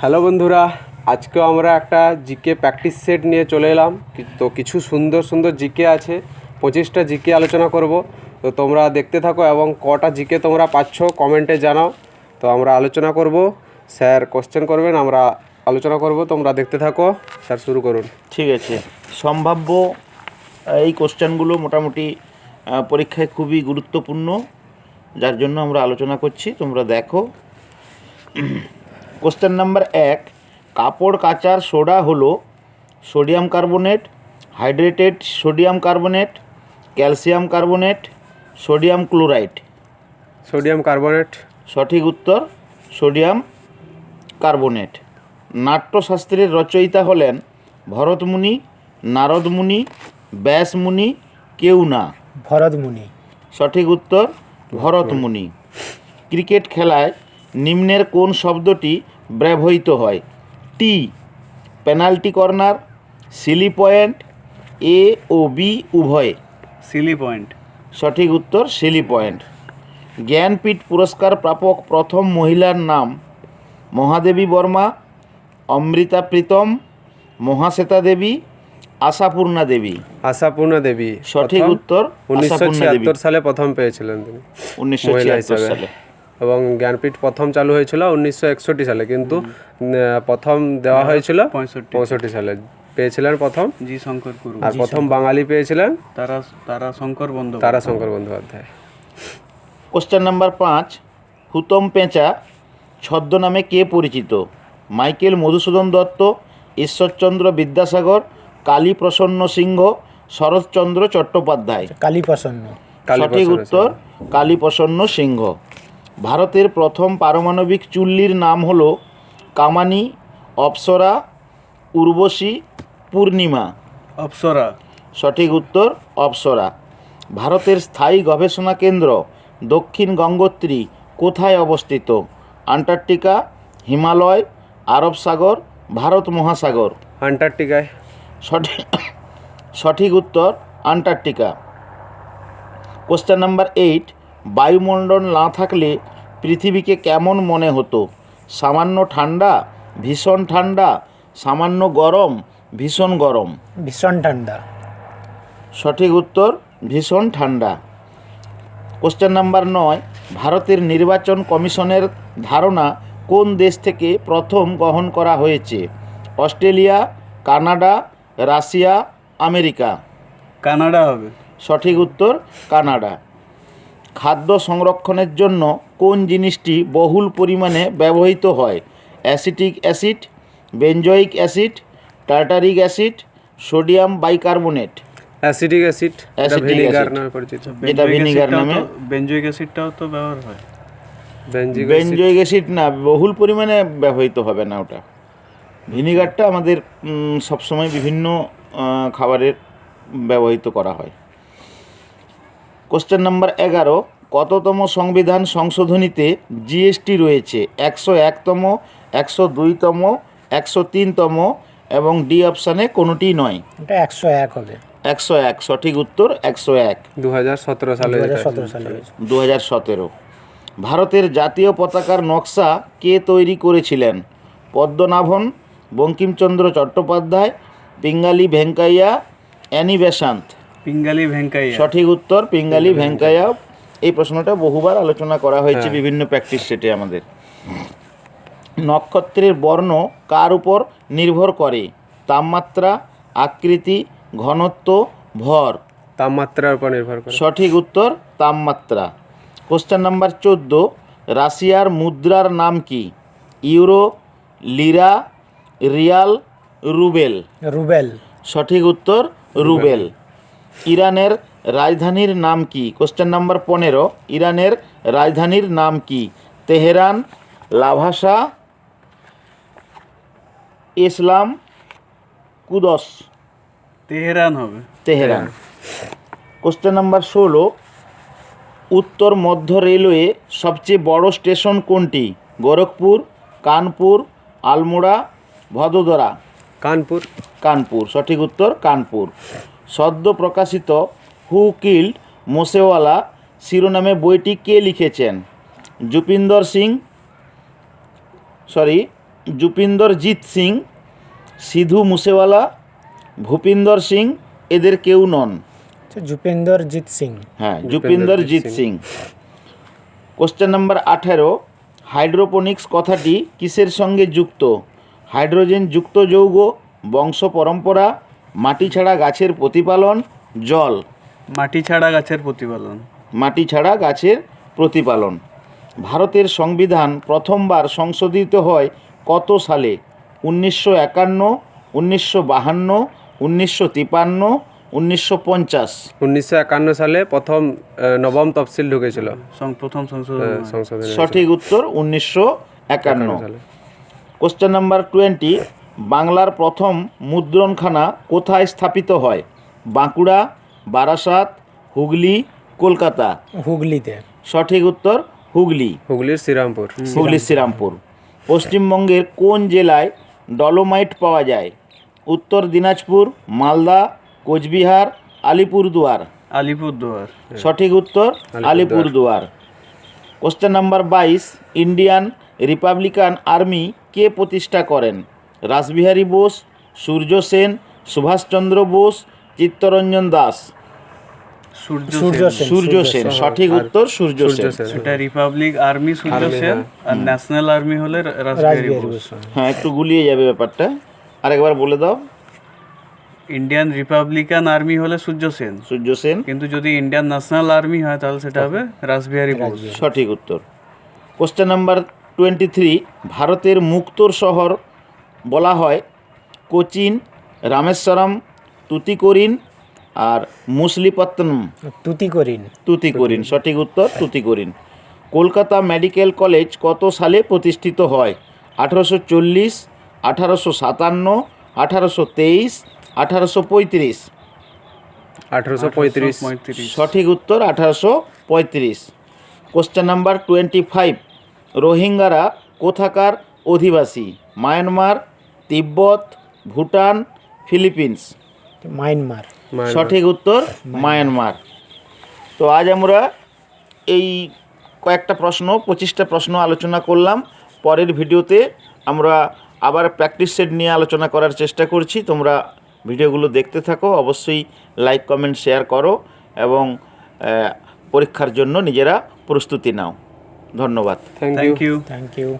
Hello বন্ধুরা, আজকেও আমরা একটা জিকে প্র্যাকটিস সেট নিয়ে চলে এলাম। তো কিছু সুন্দর সুন্দর জিকে আছে, 25টা জিকে আলোচনা করব। তো তোমরা দেখতে থাকো এবং কটা জিকে তোমরা পাচ্ছ কমেন্টে জানাও। তো আমরা আলোচনা করব, স্যার কোশ্চেন করবেন, আমরা আলোচনা করব। তোমরা দেখতে থাকো, স্যার শুরু করুন। ঠিক আছে। সম্ভাব্য এই কোশ্চেনগুলো মোটামুটি পরীক্ষায় খুবই গুরুত্বপূর্ণ, যার জন্য আমরা আলোচনা করছি। তোমরা দেখো। কোশ্চেন নাম্বার 1, কাপড় কাচার সোডা হলো sodium carbonate, hydrated sodium carbonate, calcium carbonate, sodium chloride. Sodium carbonate. সঠিক উত্তর সোডিয়াম কার্বনেট। নাট্যশাস্ত্রের রচয়িতা হলেন ভরতমুনি, নারদমুনি, ব্যাসমুনি, কেউ না। ভরতমুনি। সঠিক উত্তর ভরতমুনি। ক্রিকেট খেলায় নিম্নের কোন শব্দটি ব্যবহৃত হয়? টি, পেনাল্টি কর্নার, সিলি পয়েন্ট, এ ও বি উভয়। Seely point. সঠিক উত্তর সিলি পয়েন্ট। জ্ঞানপীঠ পুরস্কার প্রাপক প্রথম মহিলার নাম? মহাদেবী বর্মা, অমৃতা প্রীতম, মহাশ্বেতা দেবী, আশাপূর্ণা দেবী। আশাপূর্ণা দেবী। সঠিক উত্তর আশাপূর্ণা দেবী। 1976 সালে প্রথম পেয়েছিলেন তিনি, 1976 সালে। এবং জ্ঞানপীঠ প্রথম চালু হয়েছিল 1961 সালে, কিন্তু প্রথম দেওয়া হয়েছিল 65 সালে। পেয়েছিলেন প্রথম জি শঙ্কর গুরু। আর প্রথম বাঙালি পেয়েছিলেন তারাশঙ্কর বন্দ্যোপাধ্যায়। তারাশঙ্কর বন্দ্যোপাধ্যায়। কোশ্চেন নাম্বার 5, হুতম পেঁচা ছদ্মনামে কে পরিচিত? মাইকেল মধুসূদন দত্ত, ঈশ্বরচন্দ্র বিদ্যাসাগর, কালীপ্রসন্ন সিংহ, শরৎচন্দ্র চট্টোপাধ্যায়। কালীপ্রসন্ন। সঠিক উত্তর কালীপ্রসন্ন সিংহ। ভারতের প্রথম পারমাণবিক চুল্লির নাম হলো কামানি, অপ্সরা, উর্বশী, পূর্ণিমা। অপ্সরা। সঠিক উত্তর অপ্সরা। ভারতের স্থায়ী গবেষণা কেন্দ্র দক্ষিণ গঙ্গোত্রী কোথায় অবস্থিত? আন্টার্কটিকা, হিমালয়, আরব সাগর, ভারত মহাসাগর। আন্টার্কটিকায়। সঠিক উত্তর আন্টার্কটিকা। কোশ্চেন নাম্বার 8, বায়ুমণ্ডল না থাকলে পৃথিবীকে কেমন মনে হতো? সামান্য ঠান্ডা, ভীষণ ঠান্ডা, সামান্য গরম, ভীষণ গরম। ভীষণ ঠান্ডা। সঠিক উত্তর ভীষণ ঠান্ডা। কোশ্চেন নাম্বার 9, ভারতের নির্বাচন কমিশনের ধারণা কোন দেশ থেকে প্রথম গ্রহণ করা হয়েছে? Australia, Canada, Russia, America. Canada হবে। সঠিক উত্তর কানাডা। খাদ্য সংরক্ষণের জন্য কোন জিনিসটি বহুল পরিমাণে ব্যবহৃত হয়? Acetic acid, benzoic acid, tartaric acid, sodium bicarbonate. Acetic acid, vinegar নামে পরিচিত। যেটা ভিনেগার নামে। বেনজোইক অ্যাসিডটাও তো ব্যবহার হয়। বেনজোইক অ্যাসিড না, বহুল পরিমাণে ব্যবহৃত হবে না ওটা। ভিনেগারটা আমাদের সবসময় বিভিন্ন খাবারের ব্যবহৃত করা হয়। কোশ্চেন নাম্বার 11, কততম সংবিধান সংশোধনীতে জিএসটি রয়েছে? 101তম, 102তম, 103তম এবং ডি অপশানে কোনোটি নয়। এটা 101 হবে। 101 সঠিক উত্তর 101। 2017 সালে। 2017। ভারতের জাতীয় পতাকার নকশা কে তৈরি করেছিলেন? Padmanabhan, Bankimchandra Chattopadhyay, Pingali Venkayya, Annie Besant. পিঙ্গালি ভেঙ্কাইয়া। সঠিক উত্তর পিঙ্গালি ভেঙ্কাইয়া। এই প্রশ্নটা বহুবার আলোচনা করা হয়েছে বিভিন্ন প্র্যাকটিস সেটে আমাদের। নক্ষত্রের বর্ণ কার উপর নির্ভর করে? তাপমাত্রা, আকৃতি, ঘনত্ব, ভর। তাপমাত্রার উপর নির্ভর করে। সঠিক উত্তর তাপমাত্রা। কোশ্চেন নাম্বার 14, রাশিয়ার মুদ্রার নাম কি? Euro, lira, riyal, rouble. Rouble. সঠিক উত্তর রুবেল। ইরানের রাজধানীর নাম কি? কোশ্চেন নাম্বার 15, ইরানের রাজধানীর নাম কি? তেহরান, লাভাসা, ইসলাম, কুদস। তেহরান হবে। তেহরান। কোশ্চেন নাম্বার 16, উত্তর মধ্য রেলওয়ে সবচেয়ে বড় স্টেশন কোনটি? গোরখপুর, কানপুর, আলমোড়া, ভদোদরা। কানপুর। কানপুর। সঠিক উত্তর কানপুর। সদ্য প্রকাশিত হু কিল্ড মোসেওয়ালা শিরোনামে বইটি কে লিখেছেন? জুপিন্দর জিৎ সিং, সিধু মুসেওয়ালা, ভূপিন্দর সিং এদের কেউ নন। জুপিন্দর জিৎ সিং। হ্যাঁ, Jupinder Jit Singh. Question number 18, hydroponics কথাটি কিসের সঙ্গে যুক্ত? হাইড্রোজেন যুক্ত যৌগ, বংশ পরম্পরা, মাটি ছাড়া গাছের প্রতিপালন, জল। মাটি ছাড়া গাছের প্রতিপালন। মাটি ছাড়া গাছের প্রতিপালন। ভারতের সংবিধান প্রথমবার সংশোধিত হয় কত সালে? 1951, 1952, 1953, 1950। 1951 সালে প্রথম নবম তফসিল ঢুকেছিল প্রথম সংশোধন হয়। সংশোধনে। সঠিক উত্তর 1951 সালে। কোশ্চেন নাম্বার 20, বাংলার প্রথম মুদ্রণখানা কোথায় স্থাপিত হয়? বাঁকুড়া, বারাসাত, হুগলি, কলকাতা। হুগলিতে। সঠিক উত্তর হুগলি। হুগলির শ্রীরামপুর। হুগলির শ্রীরামপুর। পশ্চিমবঙ্গের কোন জেলায় ডলোমাইট পাওয়া যায়? উত্তর দিনাজপুর, মালদা, কোচবিহার, আলিপুরদুয়ার। আলিপুরদুয়ার। সঠিক উত্তর Alipurduar. Question number 22, Indian republican army কে প্রতিষ্ঠা করেন? রাসবিহারী বোস, সূর্য সেন, সুভাষচন্দ্র বোস, চিত্তরঞ্জন দাস। সূর্য সেন। সূর্য সেন। সঠিক উত্তর সূর্য সেন। এটা রিপাবলিক আর্মি সূর্য আর্মি, সেন, আর ন্যাশনাল আর্মি হলে রাসবিহারী রাসবিহারী বোস। বসু। হ্যাঁ, একটু গুলিয়ে যাবে ব্যাপারটা, আরেকবার বলে দাও। ইন্ডিয়ান রিপাবলিকান আর্মি হলে সূর্য সেন, সূর্য সেন। কিন্তু যদি ইন্ডিয়ান ন্যাশনাল আর্মি হয় তাহলে সেটা হবে রাসবিহারী বোস। সঠিক উত্তর। কোশ্চেন নাম্বার 23, ভারতের মুক্তোর শহর বলা হয় কোচিন, রামেশ্বরম, তুতিকোরিন আর মুসলিপত্তনম। তুতিকোরিন। তুতিকোরিন। সঠিক উত্তর তুতিকোরিন। কলকাতা মেডিকেল কলেজ কত সালে প্রতিষ্ঠিত হয়? 1840, 1857, 1823, 1835। 1835। 1835। সঠিক উত্তর 1835। কোশ্চেন নাম্বার 25, রোহিঙ্গারা কোথাকার অধিবাসী? মায়ানমার, তিব্বত, ভুটান, ফিলিপিন্স। মায়ানমার। সঠিক উত্তর মায়ানমার। তো আজ আমরা এই কয়েকটা প্রশ্ন, 25টা প্রশ্ন আলোচনা করলাম। পরের ভিডিওতে আমরা আবার প্র্যাকটিস সেট নিয়ে আলোচনা করার চেষ্টা করছি। তোমরা ভিডিওগুলো দেখতে থাকো, অবশ্যই লাইক, কমেন্ট, শেয়ার করো এবং পরীক্ষার জন্য নিজেরা প্রস্তুতি নাও। ধন্যবাদ। Thank you. Thank you. Thank you.